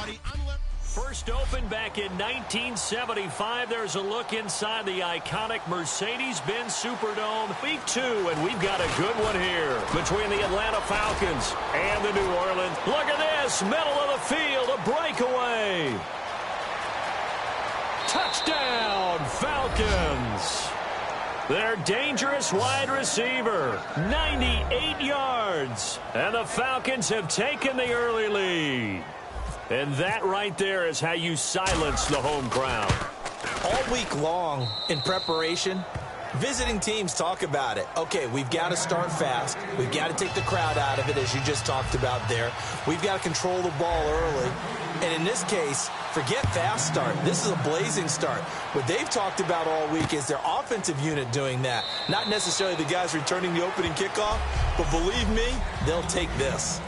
everybody. First opened back in 1975. There's a look inside the iconic Mercedes-Benz Superdome. Week 2, and we've got a good one here between the Atlanta Falcons and the New Orleans. Look at this, middle of the field, a breakaway. Touchdown, Falcons. Their dangerous wide receiver, 98 yards. And the Falcons have taken the early lead. And that right there is how you silence the home crowd. All week long in preparation, visiting teams talk about it. Okay, we've got to start fast. We've got to take the crowd out of it, as you just talked about there. We've got to control the ball early. And in this case, forget fast start. This is a blazing start. What they've talked about all week is their offensive unit doing that. Not necessarily the guys returning the opening kickoff, but believe me, they'll take this.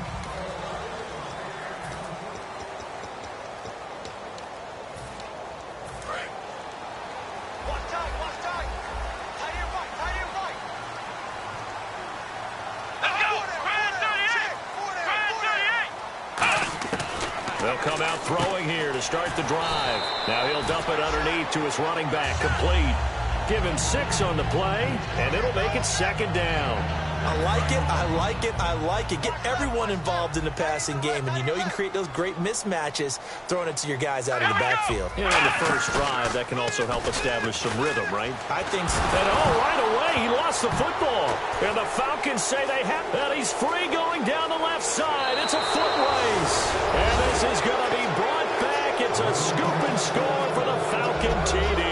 They'll come out throwing here to start the drive. Now he'll dump it underneath to his running back, complete. Give him 6 on the play, and it'll make it second down. I like it, I like it, I like it. Get everyone involved in the passing game, and you know you can create those great mismatches throwing it to your guys out of the backfield. You know, in the first drive, that can also help establish some rhythm, right? I think so. And right away, he lost the football. And the Falcons say they have that. He's free going down the left side. It's a foot race. And this is going to be brought back. It's a scoop and score for the Falcon TD.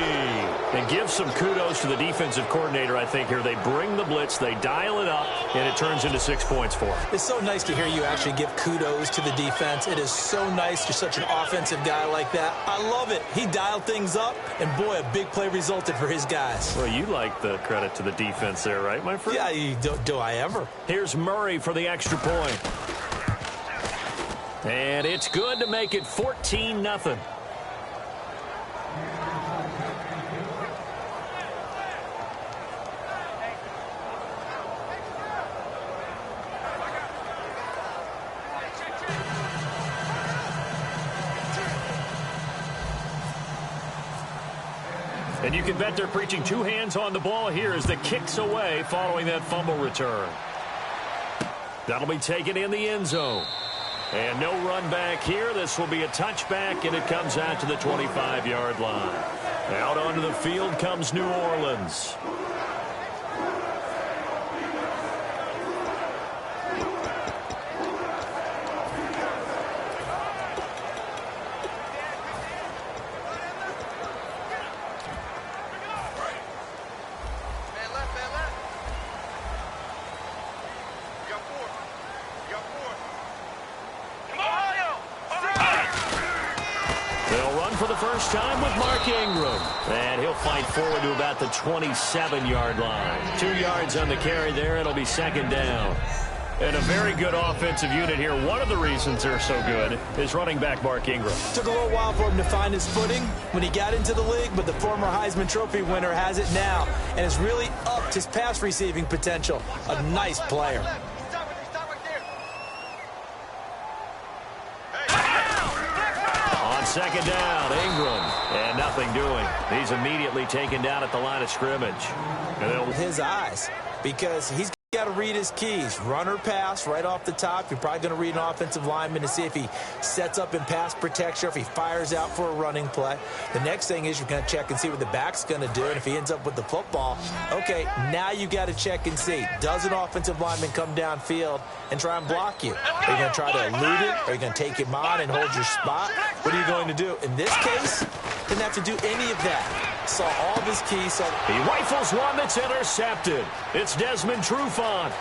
And give some kudos to the defensive coordinator, I think, here. They bring the blitz, they dial it up, and it turns into 6 points for him. It's so nice to hear you actually give kudos to the defense. It is so nice. You're such an offensive guy like that. I love it. He dialed things up, and boy, a big play resulted for his guys. Well, you like the credit to the defense there, right, my friend? Yeah, do I ever. Here's Murray for the extra point. And it's good to make it 14-0. And you can bet they're preaching 2 hands on the ball here as the kick's away following that fumble return. That'll be taken in the end zone. And no run back here. This will be a touchback, and it comes out to the 25-yard line. Out onto the field comes New Orleans. First time with Mark Ingram. And he'll fight forward to about the 27-yard line. 2 yards on the carry there. It'll be second down. And a very good offensive unit here. One of the reasons they're so good is running back Mark Ingram. Took a little while for him to find his footing when he got into the league, but the former Heisman Trophy winner has it now and has really upped his pass receiving potential. A nice player. Second down, Ingram, and nothing doing. He's immediately taken down at the line of scrimmage. With his eyes, because he's got to read his keys. Run or pass right off the top. You're probably going to read an offensive lineman to see if he sets up in pass protection or if he fires out for a running play. The next thing is you're going to check and see what the back's going to do. And if he ends up with the football, okay, now you got to check and see. Does an offensive lineman come downfield and try and block you? Are you going to try to elude it? Are you going to take him on and hold your spot? What are you going to do? In this case, didn't have to do any of that. Saw all of his keys. He rifles one that's intercepted. It's Desmond Trufant.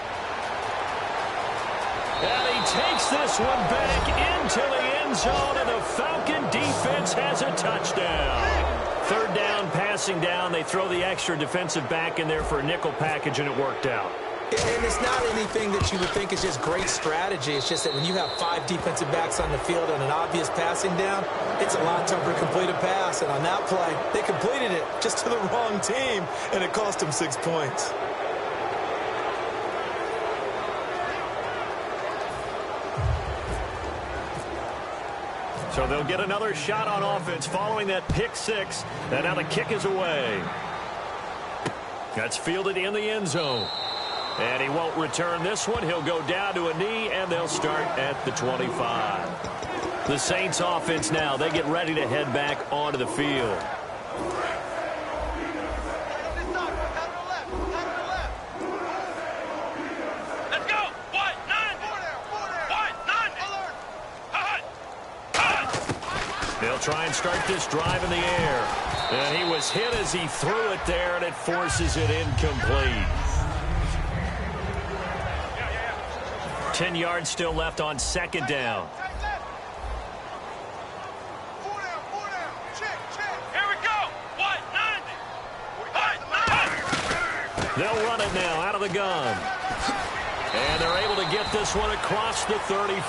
And he takes this one back into the end zone, and the Falcon defense has a touchdown. Third down, passing down. They throw the extra defensive back in there for a nickel package, and it worked out. And it's not anything that you would think is just great strategy. It's just that when you have 5 defensive backs on the field and an obvious passing down, it's a lot tougher to complete a pass. And on that play, they completed it just to the wrong team, and it cost them 6 points. So they'll get another shot on offense following that pick six. And now the kick is away. That's fielded in the end zone. And he won't return this one. He'll go down to a knee, and they'll start at the 25. The Saints offense now, they get ready to head back onto the field. They'll try and start this drive in the air. And he was hit as he threw it there, and it forces it incomplete. 10 yards still left on second down. Here we go. They'll run it now out of the gun. And they're able to get this one across the 35.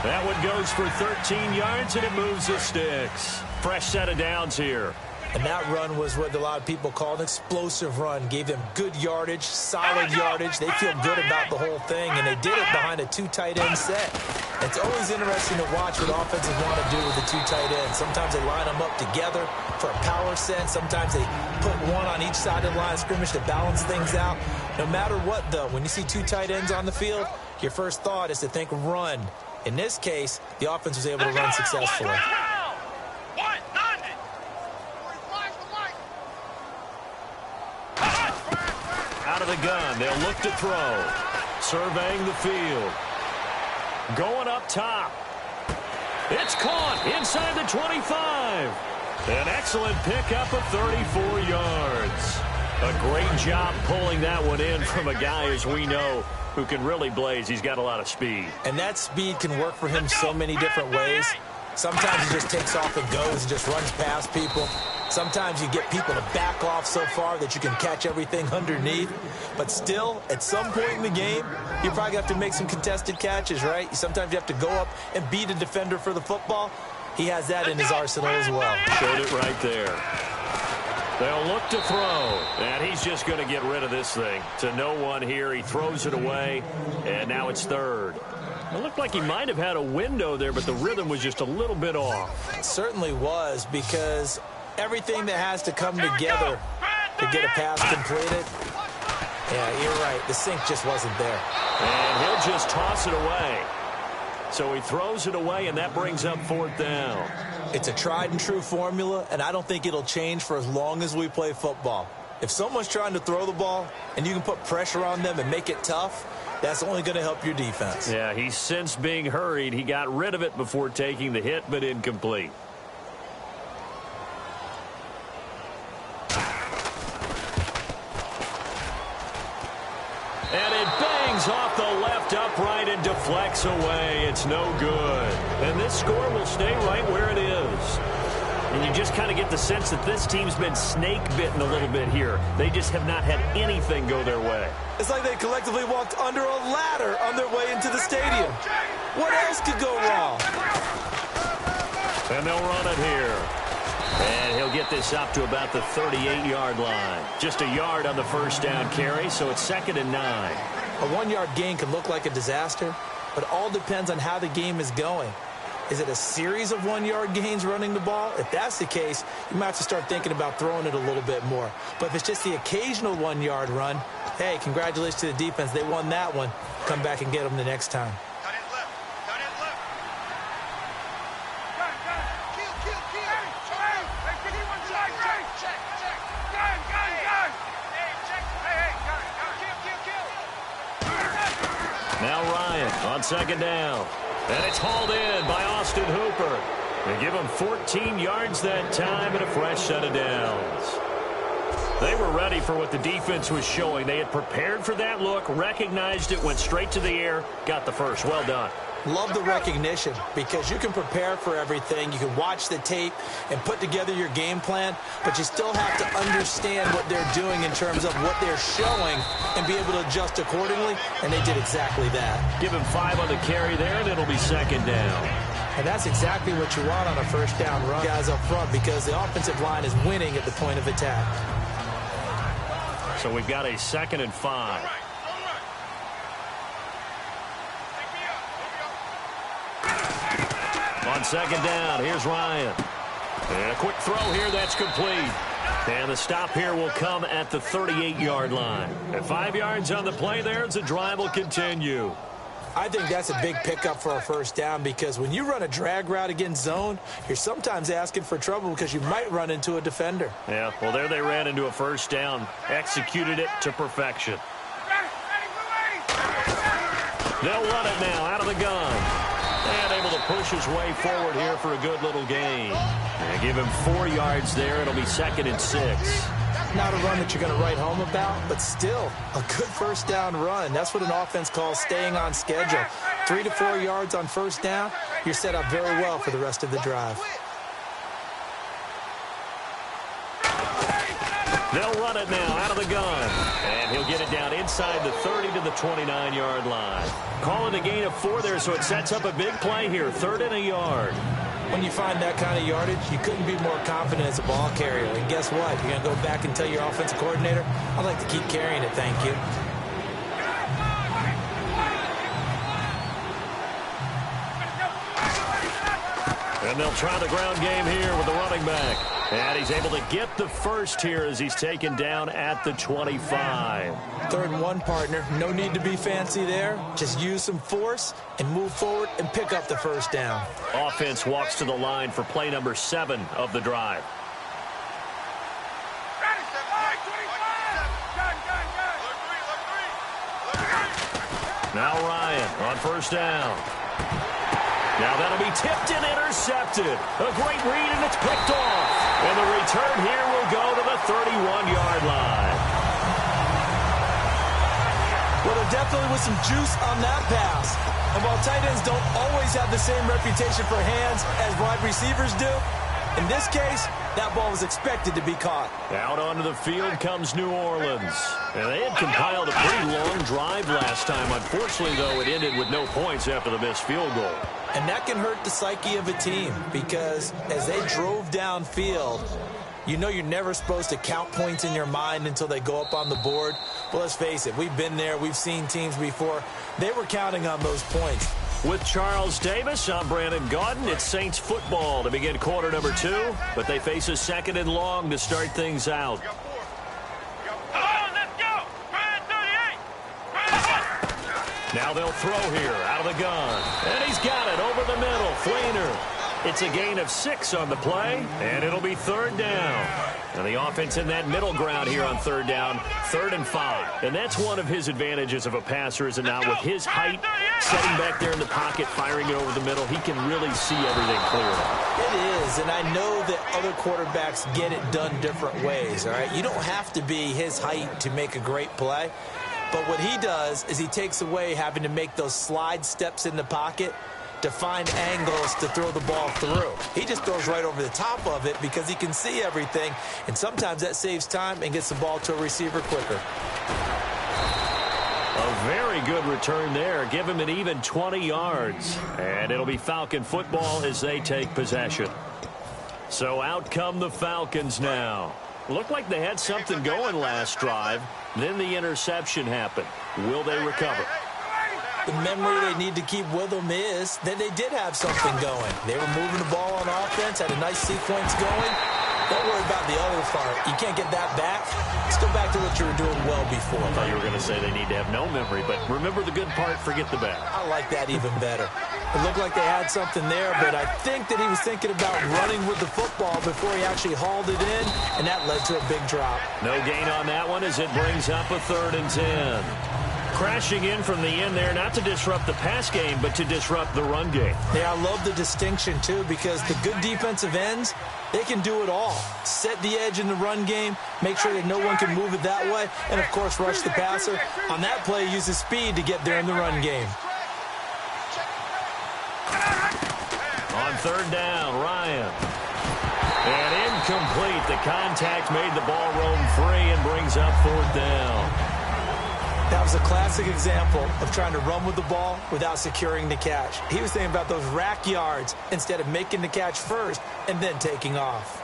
That one goes for 13 yards, and it moves the sticks. Fresh set of downs here. And that run was what a lot of people call an explosive run. Gave them good yardage, solid yardage. They feel good about the whole thing, and they did it behind a two tight end set. It's always interesting to watch what offenses want to do with the two tight ends. Sometimes they line them up together for a power set. Sometimes they put one on each side of the line of scrimmage to balance things out. No matter what, though, when you see two tight ends on the field, your first thought is to think run. In this case, the offense was able to run successfully. Out of the gun, they'll look to throw. Surveying the field. Going up top. It's caught inside the 25. An excellent pickup of 34 yards. A great job pulling that one in from a guy, as we know, who can really blaze. He's got a lot of speed. And that speed can work for him so many different ways. Sometimes he just takes off and goes and just runs past people. Sometimes you get people to back off so far that you can catch everything underneath. But still, at some point in the game, you probably have to make some contested catches, right? Sometimes you have to go up and beat a defender for the football. He has that in his arsenal as well. Showed it right there. They'll look to throw, and he's just going to get rid of this thing. To no one here. He throws it away, and now it's third. It looked like he might have had a window there, but the rhythm was just a little bit off. It certainly was, because everything that has to come together to get a pass completed, yeah, you're right. The sink just wasn't there. And he'll just toss it away. So he throws it away, and that brings up fourth down. It's a tried-and-true formula, and I don't think it'll change for as long as we play football. If someone's trying to throw the ball and you can put pressure on them and make it tough, that's only going to help your defense. Yeah, he's since being hurried. He got rid of it before taking the hit, but incomplete. And it bangs off the left upright and deflects away. It's no good. And this score will stay right where it is. And you just kind of get the sense that this team's been snake-bitten a little bit here. They just have not had anything go their way. It's like they collectively walked under a ladder on their way into the stadium. What else could go wrong? And they'll run it here. And he'll get this up to about the 38-yard line. Just a yard on the first down carry, so it's 2nd and 9. A 1-yard gain can look like a disaster, but it all depends on how the game is going. Is it a series of 1-yard gains running the ball? If that's the case, you might have to start thinking about throwing it a little bit more. But if it's just the occasional 1-yard run, hey, congratulations to the defense. They won that one. Come back and get them the next time. Now Ryan on 2nd down. And it's hauled in by Austin Hooper. They give him 14 yards that time and a fresh set of downs. They were ready for what the defense was showing. They had prepared for that look, recognized it, went straight to the air, got the first. Well done. Love the recognition, because you can prepare for everything. You can watch the tape and put together your game plan, but you still have to understand what they're doing in terms of what they're showing and be able to adjust accordingly, and they did exactly that. Give him 5 on the carry there, and it'll be 2nd down. And that's exactly what you want on a first down run, guys up front, because the offensive line is winning at the point of attack. So we've got a 2nd and 5. On second down. Here's Ryan. And a quick throw here. That's complete. And the stop here will come at the 38-yard line. At 5 yards on the play there, the drive will continue. I think that's a big pickup for a first down because when you run a drag route against zone, you're sometimes asking for trouble because you might run into a defender. Yeah, well, there they ran into a first down. Executed it to perfection. They'll run it now out of the gun. And able to push his way forward here for a good little gain. And give him 4 yards there. It'll be 2nd and 6. Not a run that you're going to write home about, but still a good first down run. That's what an offense calls staying on schedule. 3 to 4 yards on first down, you're set up very well for the rest of the drive. They'll run it now out of the gun. And he'll get it down inside the 30 to the 29-yard line. Call it a gain of 4 there, so it sets up a big play here. 3rd and a yard. When you find that kind of yardage, you couldn't be more confident as a ball carrier. And guess what? You're going to go back and tell your offensive coordinator, I'd like to keep carrying it, thank you. And they'll try the ground game here with the running back. And he's able to get the first here as he's taken down at the 25. 3rd and 1, partner. No need to be fancy there. Just use some force and move forward and pick up the first down. Offense walks to the line for play number 7 of the drive. Now Ryan on first down. Now that'll be tipped and intercepted. A great read, and it's picked off. And the return here will go to the 31-yard line. Well, there definitely was some juice on that pass. And while tight ends don't always have the same reputation for hands as wide receivers do, in this case, that ball was expected to be caught. Out onto the field comes New Orleans. And they had compiled a pretty long drive last time. Unfortunately, though, it ended with no points after the missed field goal. And that can hurt the psyche of a team because as they drove downfield, you know you're never supposed to count points in your mind until they go up on the board. Well, let's face it, we've been there. We've seen teams before. They were counting on those points. With Charles Davis, I'm Brandon Gaudin. It's Saints football to begin quarter number 2, but they face a 2nd and long to start things out. Now they'll throw here out of the gun. And he's got it over the middle. Fleener. It's a gain of 6 on the play, and it'll be 3rd down. And the offense in that middle ground here on 3rd down, 3rd and 5. And that's one of his advantages of a passer, is it not? With his height, setting back there in the pocket, firing it over the middle, he can really see everything clearly. It is, and I know that other quarterbacks get it done different ways, all right? You don't have to be his height to make a great play. But what he does is he takes away having to make those slide steps in the pocket to find angles to throw the ball through. He just throws right over the top of it because he can see everything, and sometimes that saves time and gets the ball to a receiver quicker. A very good return there. Give him an even 20 yards. And it'll be Falcon football as they take possession. So out come the Falcons now. Looked like they had something going last drive. Then the interception happened. Will they recover? The memory they need to keep with them is that they did have something going. They were moving the ball on offense, had a nice sequence going. Don't worry about the other part. You can't get that back. Let's go back to what you were doing well before. I thought you were going to say they need to have no memory, but remember the good part, forget the bad. I like that even better. It looked like they had something there, but I think that he was thinking about running with the football before he actually hauled it in, and that led to a big drop. No gain on that one as it brings up a 3rd and 10. Crashing in from the end there, not to disrupt the pass game, but to disrupt the run game. Yeah, I love the distinction, too, because the good defensive ends, they can do it all. Set the edge in the run game, make sure that no one can move it that way, and, of course, rush the passer. On that play, use his speed to get there in the run game. On 3rd down, Ryan. And incomplete. The contact made the ball roam free and brings up 4th down. That was a classic example of trying to run with the ball without securing the catch. He was thinking about those rack yards instead of making the catch first and then taking off.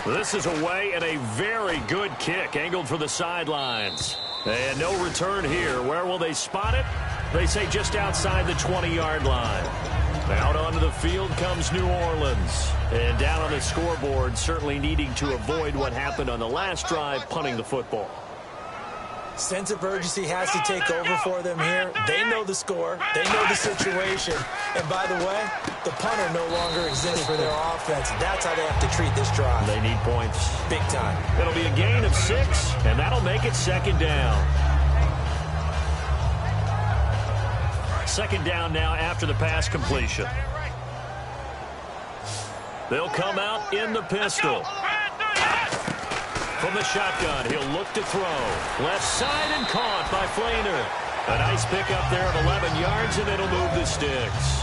This is away and a very good kick angled for the sidelines. And no return here. Where will they spot it? They say just outside the 20-yard line. Out onto the field comes New Orleans. And down on the scoreboard, certainly needing to avoid what happened on the last drive, punting the football. Sense of urgency has to take over for them here. They know the score. They know the situation. And by the way, the punter no longer exists for their offense. That's how they have to treat this drive. They need points. Big time. It'll be a gain of 6, and that'll make it second down. Second down now after the pass completion. They'll come out in the pistol. From the shotgun, he'll look to throw. Left side and caught by Flainer. A nice pickup there of 11 yards, and it'll move the sticks.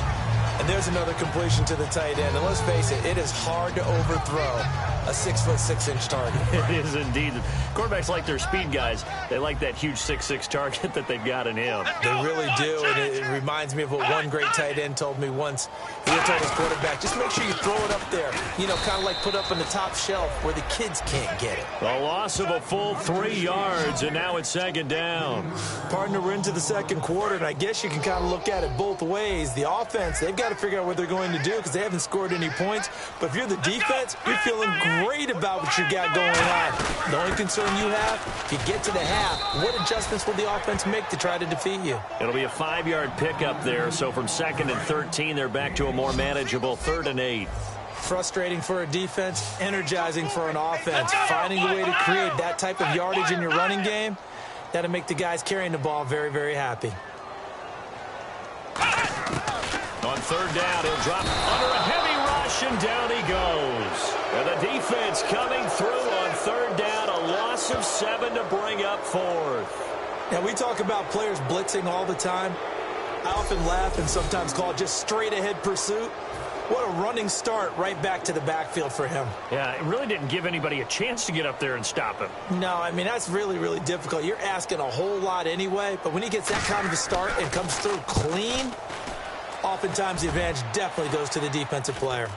And there's another completion to the tight end. And let's face it, it is hard to overthrow a 6'6" target. It is indeed. Quarterbacks like their speed guys. They like that huge 6'6" target that they've got in him. They really do, and it reminds me of what one great tight end told me once. He told his quarterback, just make sure you throw it up there. You know, kind of like put up on the top shelf where the kids can't get it. A loss of a full 3 yards, and now it's second down. Partner, we're into the second quarter, and I guess you can kind of look at it both ways. The offense, they've got to figure out what they're going to do because they haven't scored any points. But if you're the defense, you're feeling great about what you got going on. The only concern you have, if you get to the half, what adjustments will the offense make to try to defeat you? It'll be a 5-yard pickup there, so from 2nd and 13, they're back to a more manageable 3rd and 8. Frustrating for a defense, energizing for an offense. Finding a way to create that type of yardage in your running game, that'll make the guys carrying the ball very, very happy. On 3rd down, he'll drop under a heavy rush, and down he goes. And the defense coming through on 3rd down, a loss of 7 to bring up 4th. Now, we talk about players blitzing all the time. I often laugh and sometimes call it just straight-ahead pursuit. What a running start right back to the backfield for him. Yeah, it really didn't give anybody a chance to get up there and stop him. No, I mean, that's really, really difficult. You're asking a whole lot anyway, but when he gets that kind of a start and comes through clean, oftentimes the advantage definitely goes to the defensive player.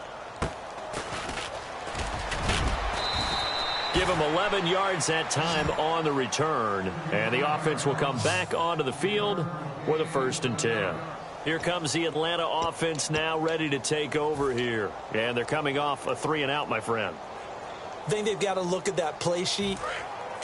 Give him 11 yards that time on the return, and the offense will come back onto the field with a 1st and 10. Here comes the Atlanta offense now ready to take over here. And they're coming off a 3-and-out, my friend. I think they've got to look at that play sheet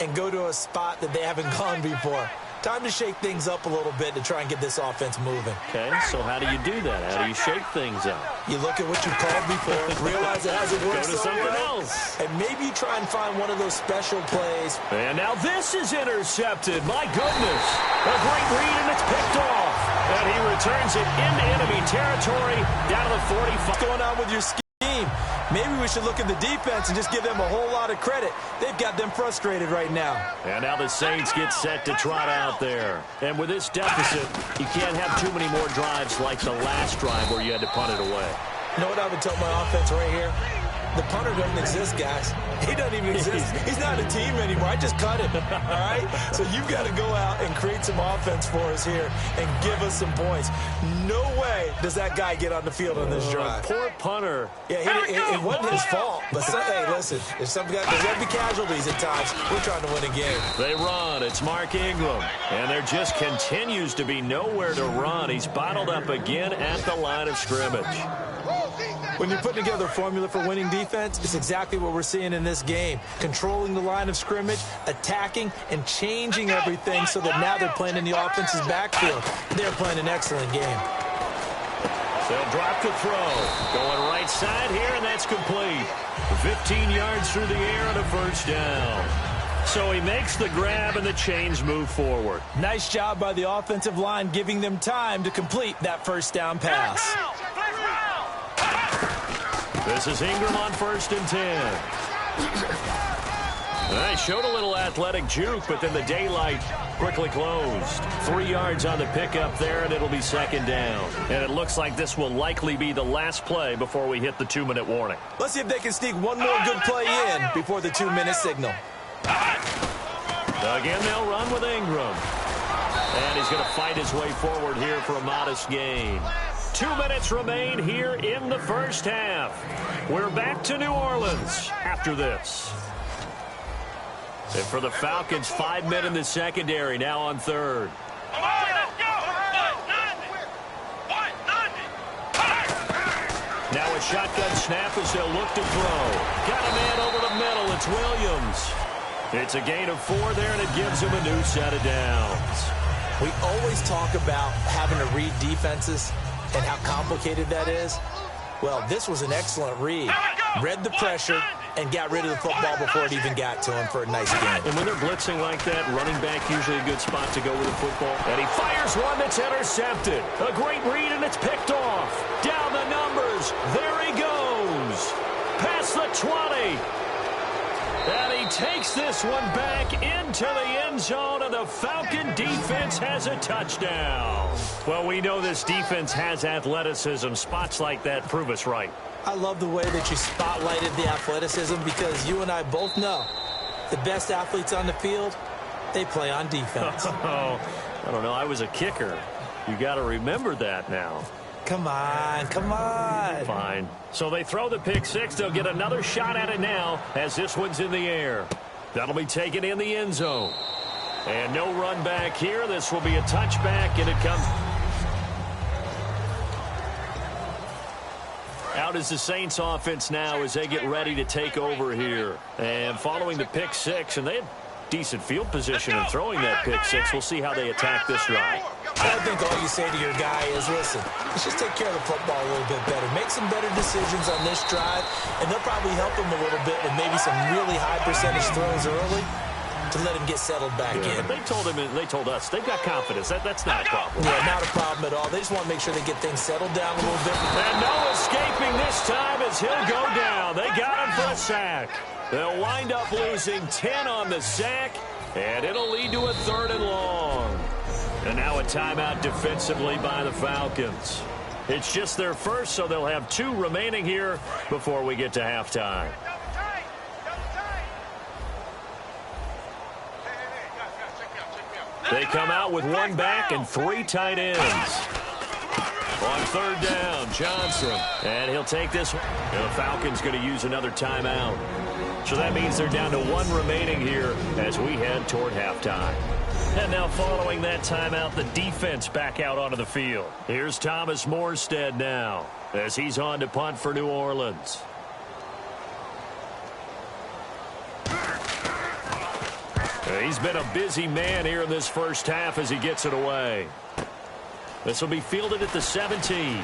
and go to a spot that they haven't gone before. Time to shake things up a little bit to try and get this offense moving. Okay, so how do you do that? How do you shake things up? You look at what you've called before, realize it hasn't worked Go to something well, else. and maybe you try and find one of those special plays. And now this is intercepted. My goodness. A great read, and it's picked off. And he returns it into enemy territory down to the 45. What's going on with your scheme? Maybe we should look at the defense and just give them a whole lot of credit. They've got them frustrated right now. And now the Saints get set to trot out there. And with this deficit, you can't have too many more drives like the last drive where you had to punt it away. You know what I would tell my offense right here? The punter doesn't exist, guys. He doesn't even exist. He's not a team anymore. I just cut him, all right? So you've got to go out and create some offense for us here and give us some points. No way does that guy get on the field on this drive. Poor punter. Yeah, it wasn't his fault. But, hey, listen, there's got to be casualties at times. We're trying to win a game. They run. It's Mark Ingram. And there just continues to be nowhere to run. He's bottled up again at the line of scrimmage. When you're putting together a formula for winning defense, it's exactly what we're seeing in this game. Controlling the line of scrimmage, attacking, and changing everything so that now they're playing in the offense's backfield. They're playing an excellent game. They'll drop to throw. Going right side here, and that's complete. 15 yards through the air and a 1st down. So he makes the grab, and the chains move forward. Nice job by the offensive line, giving them time to complete that 1st down pass. This is Ingram on 1st and 10. They showed a little athletic juke, but then the daylight quickly closed. 3 yards on the pickup there, and it'll be 2nd down. And it looks like this will likely be the last play before we hit the 2-minute warning. Let's see if they can sneak one more good play in before the 2-minute signal. Again, they'll run with Ingram. And he's going to fight his way forward here for a modest gain. 2 minutes remain here in the 1st half. We're back to New Orleans after this. And for the Falcons, 5 men in the secondary, now on 3rd. Now a shotgun snap as they'll look to throw. Got a man over the middle. It's Williams. It's a gain of 4 there, and it gives him a new set of downs. We always talk about having to read defenses and how complicated that is. Well, this was an excellent read. Read the pressure and got rid of the football before it even got to him for a nice gain. And when they're blitzing like that, running back usually a good spot to go with the football. And he fires one that's intercepted. A great read, and it's picked off. Down the numbers. There he goes. Past the 20. And he takes this one back into the end zone, and the Falcon defense has a touchdown. Well, we know this defense has athleticism. Spots like that prove us right. I love the way that you spotlighted the athleticism, because you and I both know the best athletes on the field, they play on defense. Oh, I don't know. I was a kicker. You got to remember that now. Come on, come on. Fine. So they throw the pick six. They'll get another shot at it now as this one's in the air. That'll be taken in the end zone. And no run back here. This will be a touchback, and it comes out as the Saints offense now as they get ready to take over here. And following the pick six, and they had decent field position in throwing that pick six. We'll see how they attack this drive. I think all you say to your guy is, listen, let's just take care of the football a little bit better. Make some better decisions on this drive, and they'll probably help him a little bit with maybe some really high percentage throws early to let him get settled back in. They told us they've got confidence. That's not a problem. Yeah, not a problem at all. They just want to make sure they get things settled down a little bit. And no escaping this time as he'll go down. They got him for a sack. They'll wind up losing 10 on the sack, and it'll lead to a 3rd and long. And now a timeout defensively by the Falcons. It's just their first, so they'll have 2 remaining here before we get to halftime. They come out with 1 back and 3 tight ends. On 3rd down, Johnson. And he'll take this one. And the Falcons going to use another timeout. So that means they're down to 1 remaining here as we head toward halftime. And now following that timeout, the defense back out onto the field. Here's Thomas Morstead now as he's on to punt for New Orleans. He's been a busy man here in this first half as he gets it away. This will be fielded at the 17.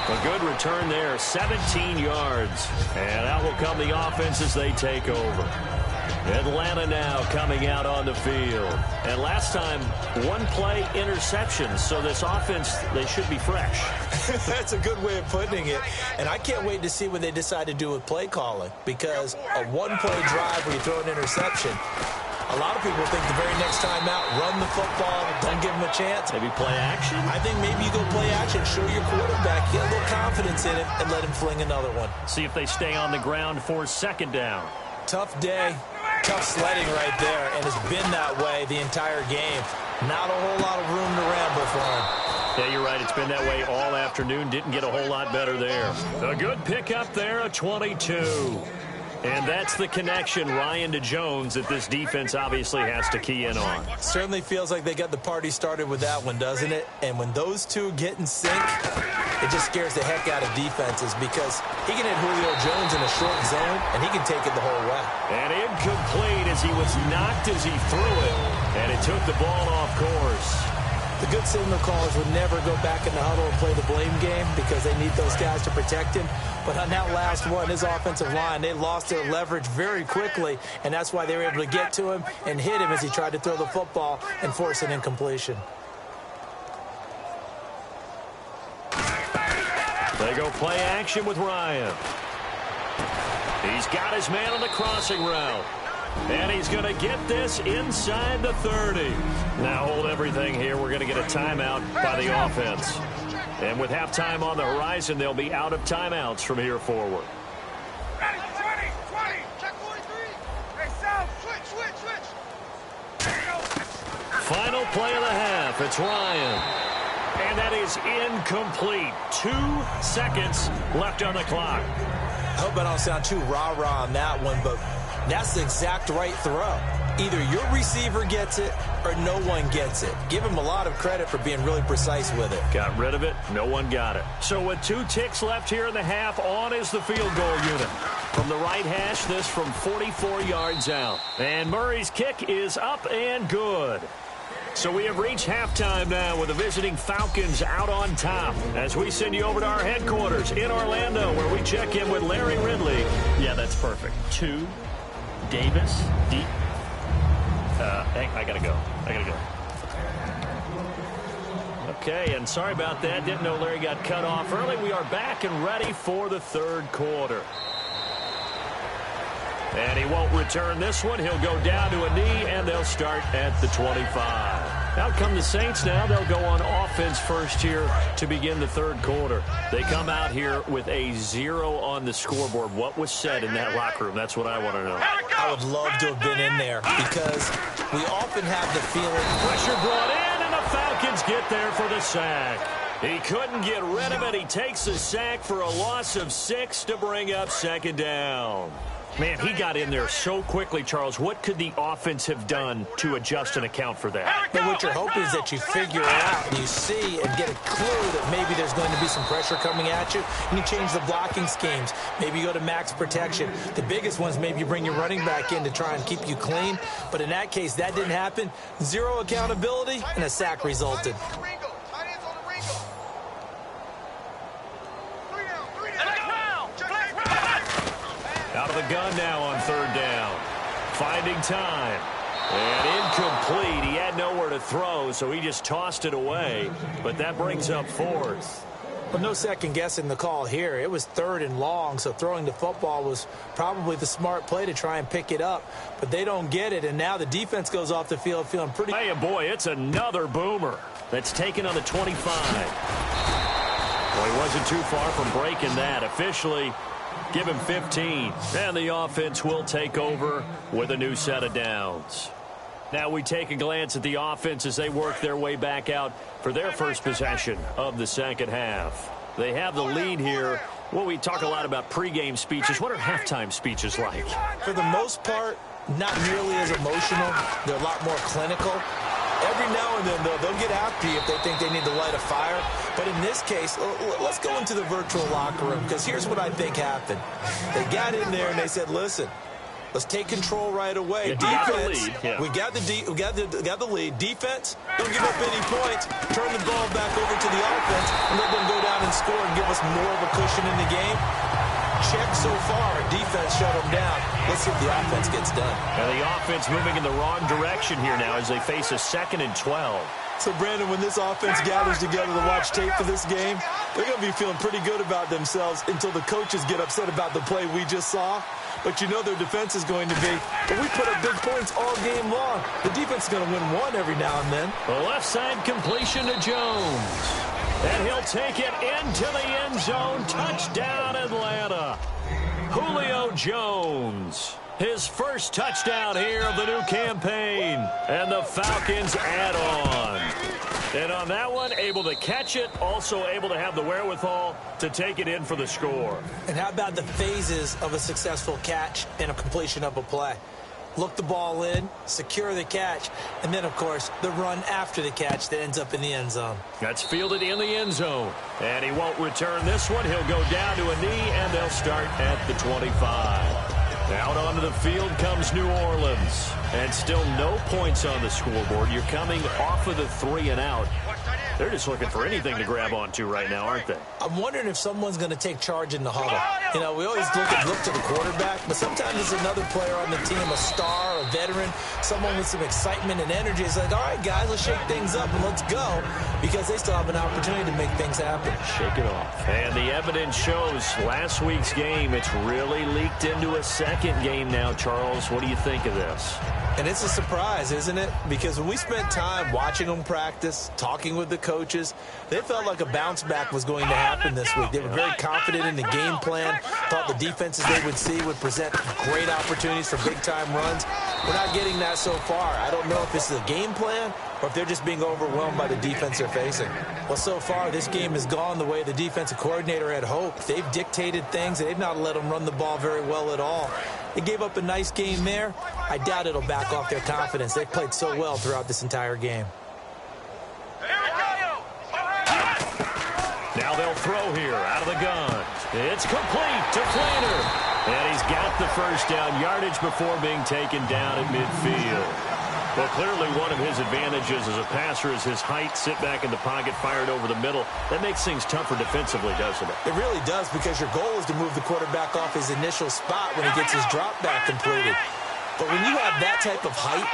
A good return there, 17 yards. And out will come the offense as they take over. Atlanta now coming out on the field. And last time, 1 play interception. So this offense, they should be fresh. That's a good way of putting it. And I can't wait to see what they decide to do with play calling. Because a 1-play drive where you throw an interception, a lot of people think the very next time out, run the football, don't give them a chance. Maybe play action? I think maybe you go play action, show your quarterback, get a little confidence in it, and let him fling another one. See if they stay on the ground for 2nd down. Tough day, tough sledding right there, and it's been that way the entire game. Not a whole lot of room to ramble for him. Yeah, you're right. It's been that way all afternoon. Didn't get a whole lot better there. A good pickup there, a 22. And that's the connection, Ryan to Jones, that this defense obviously has to key in on. Certainly feels like they got the party started with that one, doesn't it? And when those two get in sync, it just scares the heck out of defenses because he can hit Julio Jones in a short zone, and he can take it the whole way. And incomplete as he was knocked as he threw it, and it took the ball off course. The good signal callers would never go back in the huddle and play the blame game because they need those guys to protect him. But on that last one, his offensive line, they lost their leverage very quickly, and that's why they were able to get to him and hit him as he tried to throw the football and force an incompletion. They go play action with Ryan. He's got his man on the crossing route. And he's going to get this inside the 30. Now hold everything here. We're going to get a timeout by the offense. And with halftime on the horizon, they'll be out of timeouts from here forward. Ready, 20, check 43. Hey, Sal, switch. Final play of the half. It's Ryan. And that is incomplete. 2 seconds left on the clock. I hope I don't sound too rah-rah on that one, but that's the exact right throw. Either your receiver gets it or no one gets it. Give him a lot of credit for being really precise with it. Got rid of it. No one got it. So with 2 ticks left here in the half, on is the field goal unit. From the right hash, this from 44 yards out. And Murray's kick is up and good. So we have reached halftime now with the visiting Falcons out on top as we send you over to our headquarters in Orlando where we check in with Larry Ridley. Yeah, that's perfect. 2, Davis, deep. I gotta go. Okay, and sorry about that. Didn't know Larry got cut off early. We are back and ready for the third quarter. And he won't return this one. He'll go down to a knee, and they'll start at the 25. Out come the Saints now. They'll go on offense first here to begin the third quarter. They come out here with a 0 on the scoreboard. What was said in that locker room? That's what I want to know. I would love to have been in there because we often have the feeling. Pressure brought in, and the Falcons get there for the sack. He couldn't get rid of it. He takes the sack for a loss of 6 to bring up second down. Man, he got in there so quickly, Charles. What could the offense have done to adjust and account for that? But what you're hoping is that you figure it out and you see and get a clue that maybe there's going to be some pressure coming at you, and you change the blocking schemes. Maybe you go to max protection. The biggest ones, maybe you bring your running back in to try and keep you clean. But in that case, that didn't happen. 0 accountability, and a sack resulted. Out of the gun now on third down. Finding time. And incomplete. He had nowhere to throw, so he just tossed it away. But that brings up fourth. But no second guessing the call here. It was 3rd and long, so throwing the football was probably the smart play to try and pick it up. But they don't get it, and now the defense goes off the field feeling pretty. Hey, boy, it's another boomer that's taken on the 25. Well, he wasn't too far from breaking that. Officially, give him 15. And the offense will take over with a new set of downs. Now we take a glance at the offense as they work their way back out for their first possession of the second half. They have the lead here. Well, we talk a lot about pregame speeches. What are halftime speeches like? For the most part, not nearly as emotional. They're a lot more clinical. Every now and then, though, they'll get after you if they think they need to light a fire. But in this case, let's go into the virtual locker room, because here's what I think happened. They got in there and they said, listen, let's take control right away. Defense, we got the lead. Defense, don't give up any points. Turn the ball back over to the offense and let them go down and score and give us more of a cushion in the game. Check so far. Defense shut them down. Let's see if the offense gets done. And the offense moving in the wrong direction here now as they face a 2nd and 12. So, Brandon, when this offense gathers together to watch tape for this game, they're going to be feeling pretty good about themselves until the coaches get upset about the play we just saw. But you know their defense is going to be, but we put up big points all game long. The defense is going to win one every now and then. The left side completion to Jones. And he'll take it into the end zone. Touchdown, Atlanta. Julio Jones. His first touchdown here of the new campaign. And the Falcons add on. And on that one, able to catch it, also able to have the wherewithal to take it in for the score. And how about the phases of a successful catch and a completion of a play? Look the ball in, secure the catch, and then, of course, the run after the catch that ends up in the end zone. That's fielded in the end zone. And he won't return this one. He'll go down to a knee, and they'll start at the 25. Out onto the field comes New Orleans. And still no points on the scoreboard. You're coming off of the 3 and out. They're just looking for anything to grab onto right now, aren't they? I'm wondering if someone's going to take charge in the huddle. You know, we always look to the quarterback, but sometimes it's another player on the team, a star, a veteran, someone with some excitement and energy. It's like, all right, guys, let's shake things up and let's go, because they still have an opportunity to make things happen. Shake it off. And the evidence shows last week's game, it's really leaked into a second game now, Charles. What do you think of this? And it's a surprise, isn't it? Because when we spent time watching them practice, talking with the coaches, they felt like a bounce back was going to happen this week. They were very confident in the game plan, thought the defenses they would see would present great opportunities for big-time runs. We're not getting that so far. I don't know if this is a game plan or if they're just being overwhelmed by the defense they're facing. Well, so far, this game has gone the way the defensive coordinator had hoped. They've dictated things, and they've not let them run the ball very well at all. They gave up a nice game there. I doubt it'll back off their confidence. They've played so well throughout this entire game. Now they'll throw here out of the gun. It's complete to Flainer. And he's got the first down yardage before being taken down at midfield. Well, clearly one of his advantages as a passer is his height. Sit back in the pocket, fired over the middle. That makes things tougher defensively, doesn't it? It really does, because your goal is to move the quarterback off his initial spot when he gets his drop back completed. But when you have that type of height,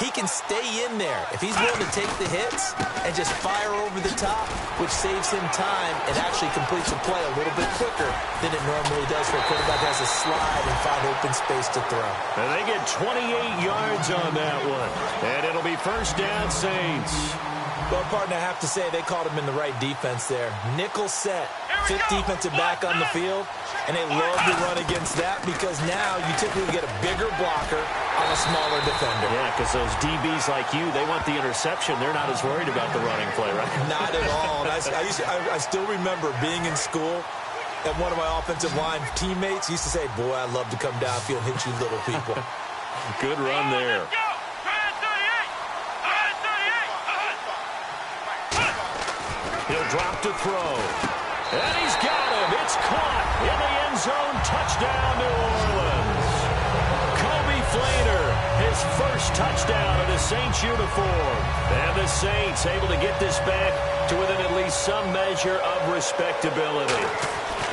he can stay in there if he's willing to take the hits and just fire over the top, which saves him time and actually completes a play a little bit quicker than it normally does for a quarterback that has to slide and find open space to throw. And they get 28 yards on that one. And it'll be first down, Saints. Well, partner, I have to say they called him in the right defense there. Nickel set, fifth defensive back on the field, and they love to run against that because now you typically get a bigger blocker on a smaller defender. Yeah, because those DBs like you, they want the interception. They're not as worried about the running play, right? Not at all. And I still remember being in school, and one of my offensive line teammates used to say, boy, I'd love to come downfield and hit you little people. Good run there. He'll drop to throw. And he's got him. It's caught in the end zone. Touchdown, New Orleans. Kobe Flainer, his first touchdown in a Saints uniform. And the Saints able to get this back to within at least some measure of respectability.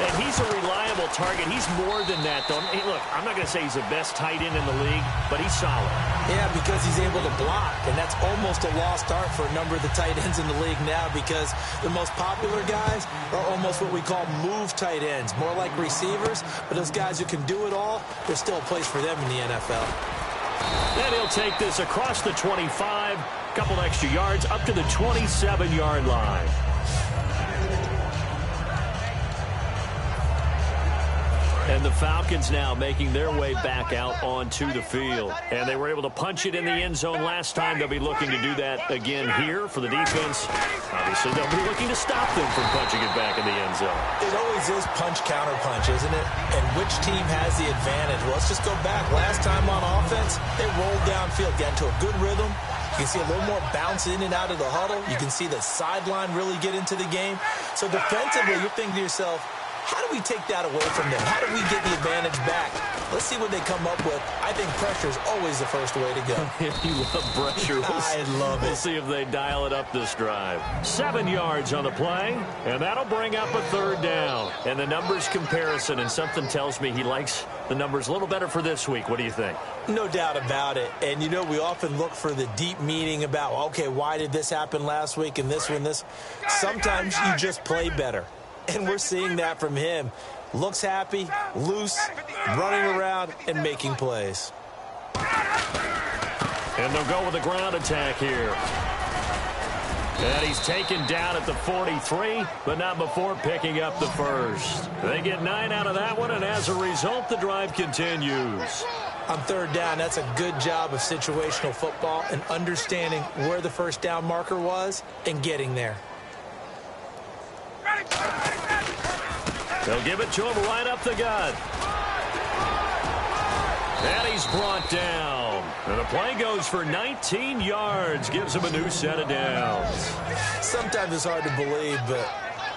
And he's a reliable target. He's more than that, though. Hey, look, I'm not going to say he's the best tight end in the league, but he's solid. Yeah, because he's able to block, and that's almost a lost art for a number of the tight ends in the league now, because the most popular guys are almost what we call move tight ends, more like receivers, but those guys who can do it all, there's still a place for them in the NFL. And he'll take this across the 25, a couple extra yards, up to the 27-yard line. And the Falcons now making their way back out onto the field. And they were able to punch it in the end zone last time. They'll be looking to do that again here for the defense. Obviously, they'll be looking to stop them from punching it back in the end zone. It always is punch-counter-punch, isn't it? And which team has the advantage? Well, let's just go back. Last time on offense, they rolled downfield, got into a good rhythm. You can see a little more bounce in and out of the huddle. You can see the sideline really get into the game. So defensively, you're thinking to yourself, how do we take that away from them? How do we get the advantage back? Let's see what they come up with. I think pressure is always the first way to go. You love pressure. I love it. We'll see if they dial it up this drive. 7 yards on the play, and that'll bring up a third down. And the numbers comparison, and something tells me he likes the numbers a little better for this week. What do you think? No doubt about it. And, you know, we often look for the deep meaning about, okay, why did this happen last week and this one, this? Sometimes you just play better. And we're seeing that from him. Looks happy, loose, running around, and making plays. And they'll go with a ground attack here. And he's taken down at the 43, but not before picking up the first. They get 9 out of that one, and as a result, the drive continues. On third down, that's a good job of situational football and understanding where the first down marker was and getting there. They'll give it to him right up the gut. And he's brought down. And the play goes for 19 yards. Gives him a new set of downs. Sometimes it's hard to believe, but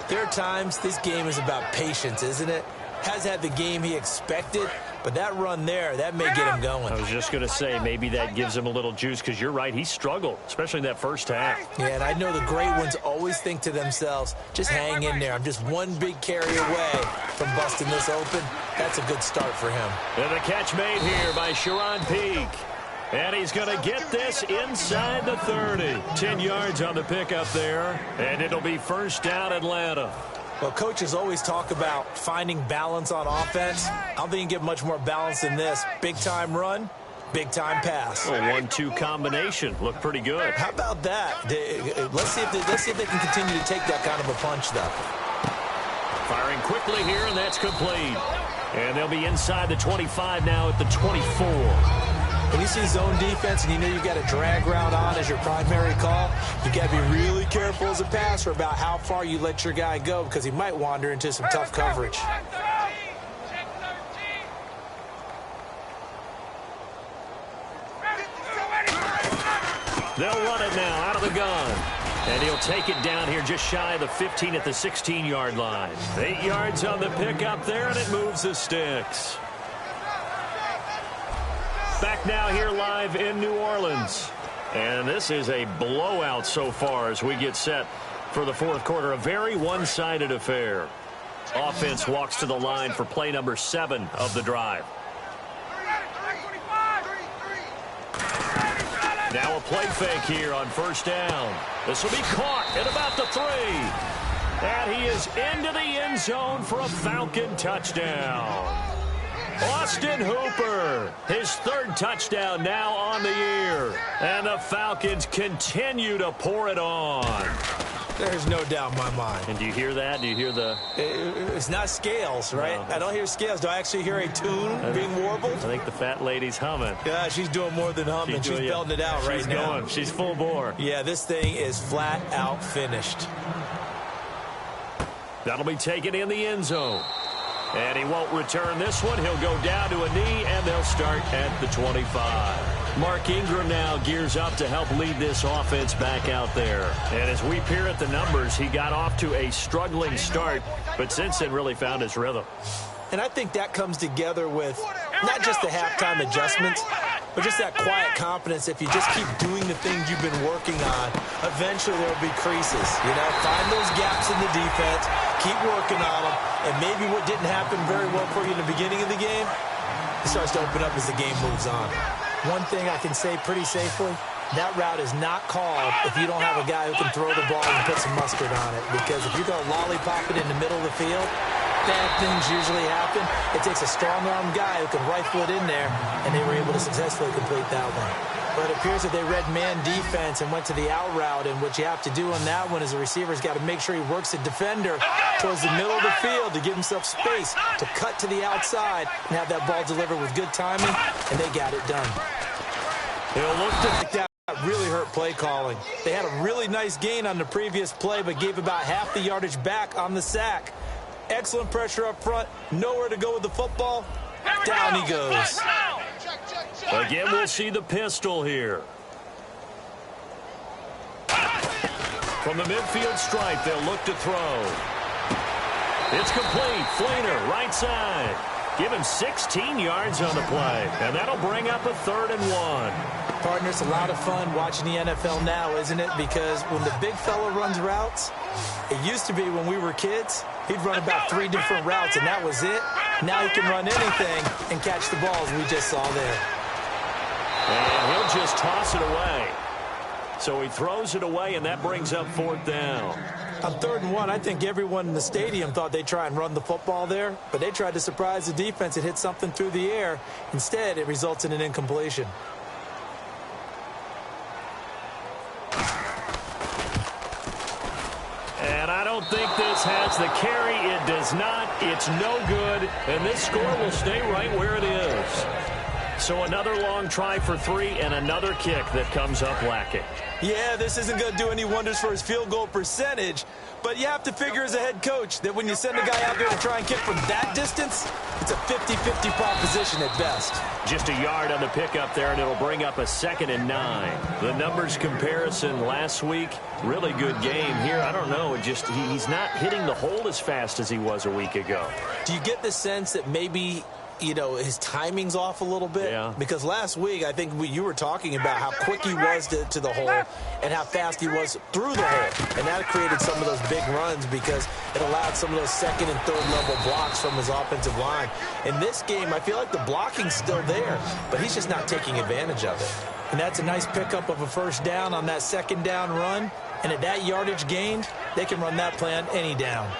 there are times this game is about patience, isn't it? Has had the game he expected, but that run there, that may get him going. I was just going to say, maybe that gives him a little juice, because you're right, he struggled, especially in that first half. Yeah, and I know the great ones always think to themselves, just hang in there. I'm just one big carry away from busting this open. That's a good start for him. And the catch made here by Sharon Peak. And he's going to get this inside the 30. 10 yards on the pickup there, and it'll be first down Atlanta. Well, coaches always talk about finding balance on offense. I don't think you can get much more balance than this. Big-time run, big-time pass. A 1-2 combination. Looked pretty good. How about that? Let's see if they can continue to take that kind of a punch, though. Firing quickly here, and that's complete. And they'll be inside the 25 now at the 24. When you see zone defense and you know you've got a drag route on as your primary call, you got to be really careful as a passer about how far you let your guy go because he might wander into some tough coverage. They'll run it now out of the gun. And he'll take it down here just shy of the 15 at the 16-yard line. 8 yards on the pickup there, and it moves the sticks. Back now here live in New Orleans. And this is a blowout so far as we get set for the fourth quarter. A very one-sided affair. Offense walks to the line for play number 7 of the drive. Now a play fake here on first down. This will be caught at about the 3. And he is into the end zone for a Falcon touchdown. Austin Hooper, his 3rd touchdown now on the year. And the Falcons continue to pour it on. There's no doubt in my mind. And do you hear that? Do you hear the... It's not scales, right? No. I don't hear scales. Do I actually hear a tune being warbled? I think the fat lady's humming. Yeah, she's doing more than humming. She's belting it out right now. Going. She's full bore. Yeah, this thing is flat out finished. That'll be taken in the end zone. And he won't return this one. He'll go down to a knee, and they'll start at the 25. Mark Ingram now gears up to help lead this offense back out there. And as we peer at the numbers, he got off to a struggling start, but since then really found his rhythm. And I think that comes together with not just the halftime adjustments, but just that quiet confidence. If you just keep doing the things you've been working on, eventually there will be creases. You know, find those gaps in the defense, keep working on them, and maybe what didn't happen very well for you in the beginning of the game, it starts to open up as the game moves on. One thing I can say pretty safely, that route is not called if you don't have a guy who can throw the ball and put some mustard on it. Because if you're going to lollipop it in the middle of the field, bad things usually happen. It takes a strong-arm guy who can rifle it in there, and they were able to successfully complete that one. But it appears that they read man defense and went to the out route, and what you have to do on that one is the receiver's got to make sure he works the defender towards the middle of the field to give himself space to cut to the outside and have that ball delivered with good timing, and they got it done. He'll look to... That really hurt play calling. They had a really nice gain on the previous play, but gave about half the yardage back on the sack. Excellent pressure up front. Nowhere to go with the football. Down he goes. Again, we'll see the pistol here. From the midfield stripe, they'll look to throw. It's complete. Fleener, right side. Give him 16 yards on the play, and that'll bring up a 3rd and 1. Partner, it's a lot of fun watching the NFL now, isn't it? Because when the big fella runs routes, it used to be when we were kids, he'd run about 3 different routes, and that was it. Now he can run anything and catch the balls we just saw there. And he'll just toss it away. So he throws it away, and that brings up 4th down. On 3rd and 1, I think everyone in the stadium thought they'd try and run the football there, but they tried to surprise the defense and hit something through the air. Instead, it results in an incompletion. And I don't think this has the carry. It does not. It's no good. And this score will stay right where it is. So another long try for 3 and another kick that comes up lacking. Yeah, this isn't going to do any wonders for his field goal percentage, but you have to figure as a head coach that when you send a guy out there to try and kick from that distance, it's a 50-50 proposition at best. Just a yard on the pickup there, and it'll bring up a 2nd and 9. The numbers comparison last week, really good game here. I don't know, he's not hitting the hole as fast as he was a week ago. Do you get the sense that maybe, you know, his timing's off a little bit? Yeah. Because last week, I think you were talking about how quick he was to the hole and how fast he was through the hole. And that created some of those big runs because it allowed some of those 2nd and 3rd level blocks from his offensive line. In this game, I feel like the blocking's still there, but he's just not taking advantage of it. And that's a nice pickup of a 1st down on that 2nd down run. And at that yardage gained, they can run that play on any down.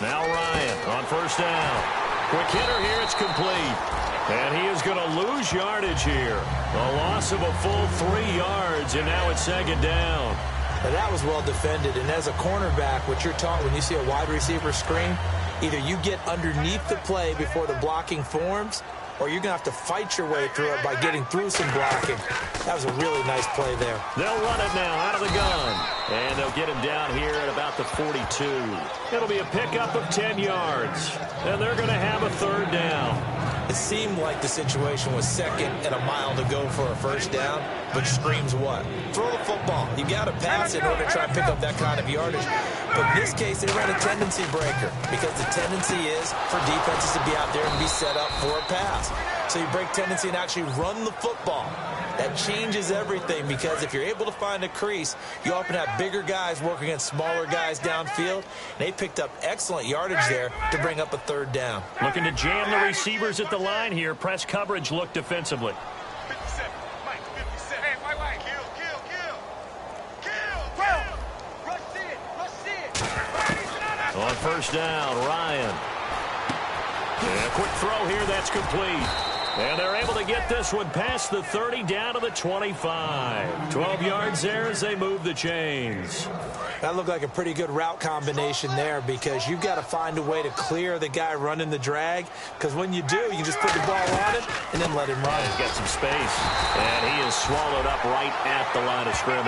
Now Ryan on 1st down. Quick hitter here, it's complete. And he is going to lose yardage here. A loss of a full 3 yards, and now it's 2nd down. Now, that was well defended, and as a cornerback, what you're taught when you see a wide receiver screen, either you get underneath the play before the blocking forms, or you're going to have to fight your way through it by getting through some blocking. That was a really nice play there. They'll run it now out of the gun. And they'll get him down here at about the 42. It'll be a pickup of 10 yards. And they're going to have a third down. It seemed like the situation was second and a mile to go for a first down, but screams what? Throw the football. You got to pass in order to try and pick up that kind of yardage. But in this case, they ran a tendency breaker because the tendency is for defenses to be out there and be set up for a pass. So you break tendency and actually run the football. That changes everything because if you're able to find a crease, you often have bigger guys working against smaller guys downfield. And they picked up excellent yardage there to bring up a third down. Looking to jam the receivers at the line here. Press coverage look defensively. 57. Mike, 57. Hey, wait. Kill. Rush it. On first down, Ryan. And a quick throw here, that's complete. And they're able to get this one past the 30 down to the 25. 12 yards there as they move the chains. That looked like a pretty good route combination there because you've got to find a way to clear the guy running the drag because when you do, you just put the ball on it and then let him run. He's got some space. And he is swallowed up right at the line of scrimmage.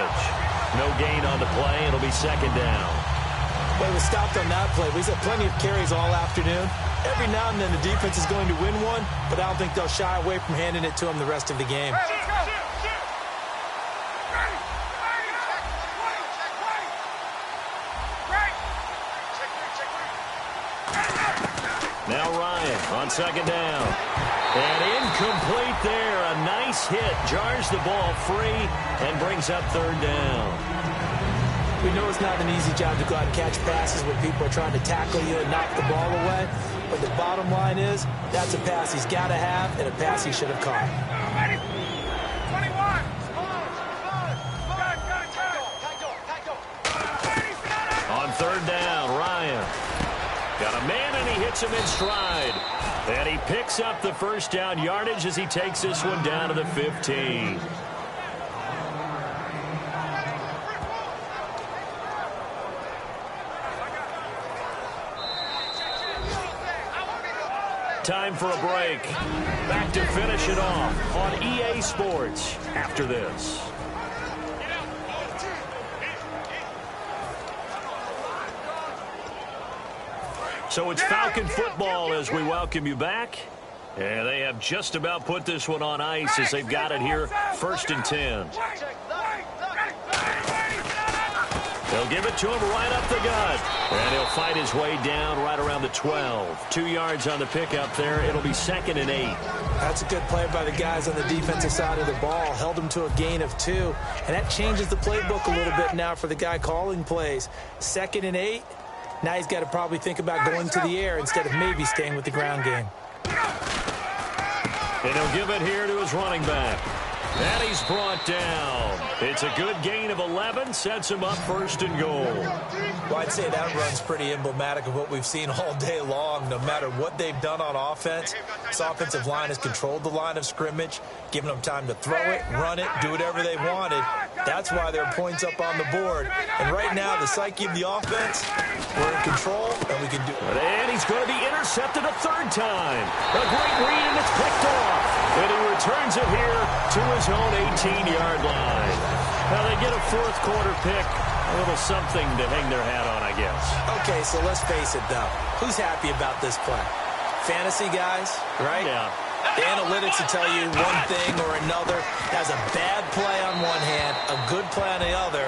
No gain on the play. It'll be second down. Well, he was stopped on that play. He's had plenty of carries all afternoon. Every now and then the defense is going to win one, but I don't think they'll shy away from handing it to him the rest of the game. Hey, let's go. Now Ryan on second down. And incomplete there. A nice hit. Jars the ball free and brings up third down. We know it's not an easy job to go out and catch passes when people are trying to tackle you and knock the ball away. But the bottom line is, that's a pass he's got to have and a pass he should have caught. 21. On third down, Ryan. Got a man and he hits him in stride. And he picks up the first down yardage as he takes this one down to the 15. Time for a break. Back to finish it off on EA Sports after this. So it's Falcon football as we welcome you back. And they have just about put this one on ice as they've got it here, 1st and 10. They'll give it to him right up the gut. And he'll fight his way down right around the 12. 2 yards on the pickup there. It'll be 2nd and 8. That's a good play by the guys on the defensive side of the ball. Held them to a gain of 2. And that changes the playbook a little bit now for the guy calling plays. 2nd and 8. Now he's got to probably think about going to the air instead of maybe staying with the ground game. And he'll give it here to his running back. And he's brought down. It's a good gain of 11. Sets him up 1st and goal. Well, I'd say that run's pretty emblematic of what we've seen all day long. No matter what they've done on offense, this offensive line has controlled the line of scrimmage, given them time to throw it, run it, do whatever they wanted. That's why there are points up on the board. And right now, the psyche of the offense, we're in control, and we can do it. And he's going to be intercepted a 3rd time. A great read, and it's picked off. And he returns it here to his own 18-yard line. Now they get a 4th quarter pick. A little something to hang their hat on, I guess. Okay, so let's face it, though. Who's happy about this play? Fantasy guys, right? Yeah. The analytics will tell you one thing or another. Has a bad play on one hand, a good play on the other,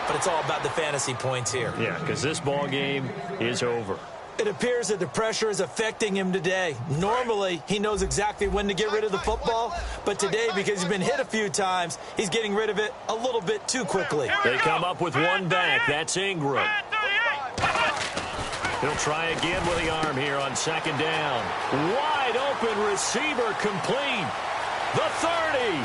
but it's all about the fantasy points here. Yeah, because this ball game is over. It appears that the pressure is affecting him today. Normally, he knows exactly when to get rid of the football, but today, because he's been hit a few times, he's getting rid of it a little bit too quickly. They come up with one back. That's Ingram. He'll try again with the arm here on 2nd down. Wide open receiver complete. The 30.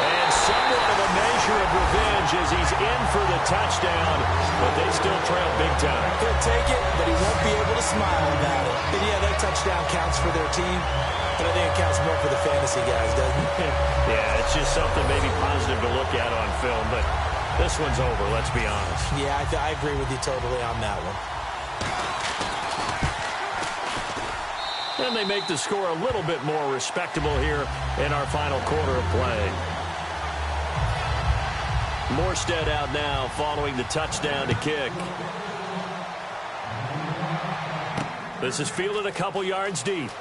And somewhat of a measure of revenge as he's in for the touchdown, but they still trail big time. He'll take it, but he won't be able to smile about it. And yeah, that touchdown counts for their team, but I think it counts more for the fantasy guys, doesn't it? Yeah, it's just something maybe positive to look at on film, but this one's over, let's be honest. Yeah, I agree with you totally on that one. And they make the score a little bit more respectable here in our final quarter of play. Morstead out now following the touchdown to kick. This is fielded a couple yards deep.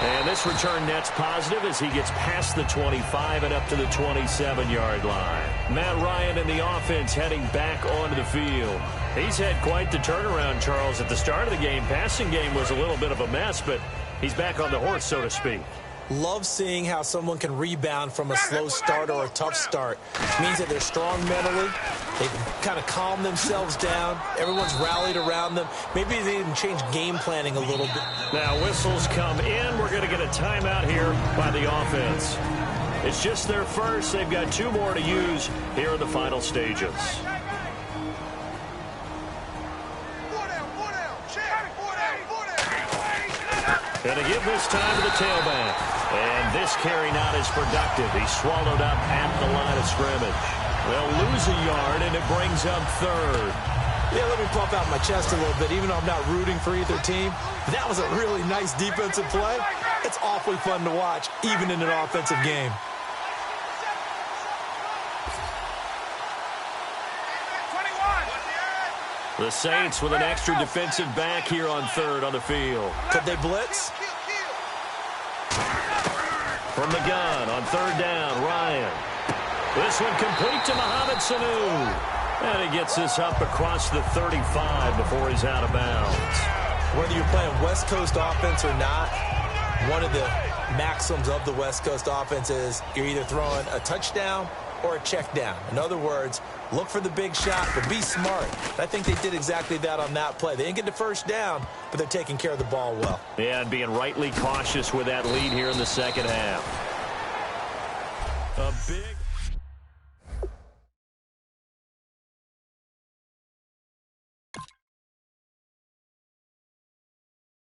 And this return net's positive as he gets past the 25 and up to the 27-yard line. Matt Ryan and the offense heading back onto the field. He's had quite the turnaround, Charles. At the start of the game, passing game was a little bit of a mess, but he's back on the horse, so to speak. Love seeing how someone can rebound from a slow start or a tough start. It means that they're strong mentally. They kind of calm themselves down. Everyone's rallied around them. Maybe they even change game planning a little bit. Now whistles come in. We're going to get a timeout here by the offense. It's just their first. They've got 2 more to use here in the final stages. Going to give this time to the tailback. And this carry not as productive. He's swallowed up at the line of scrimmage. They'll lose a yard, and it brings up 3rd. Yeah, let me puff out my chest a little bit, even though I'm not rooting for either team. That was a really nice defensive play. It's awfully fun to watch, even in an offensive game. The Saints with an extra defensive back here on 3rd on the field. Could they blitz? From the gun on 3rd down, Ryan. This one complete to Mohamed Sanu. And he gets this up across the 35 before he's out of bounds. Whether you're playing West Coast offense or not, one of the maxims of the West Coast offense is you're either throwing a touchdown or a check down. In other words, look for the big shot, but be smart. I think they did exactly that on that play. They didn't get the first down, but they're taking care of the ball well. Yeah, and being rightly cautious with that lead here in the second half. A big...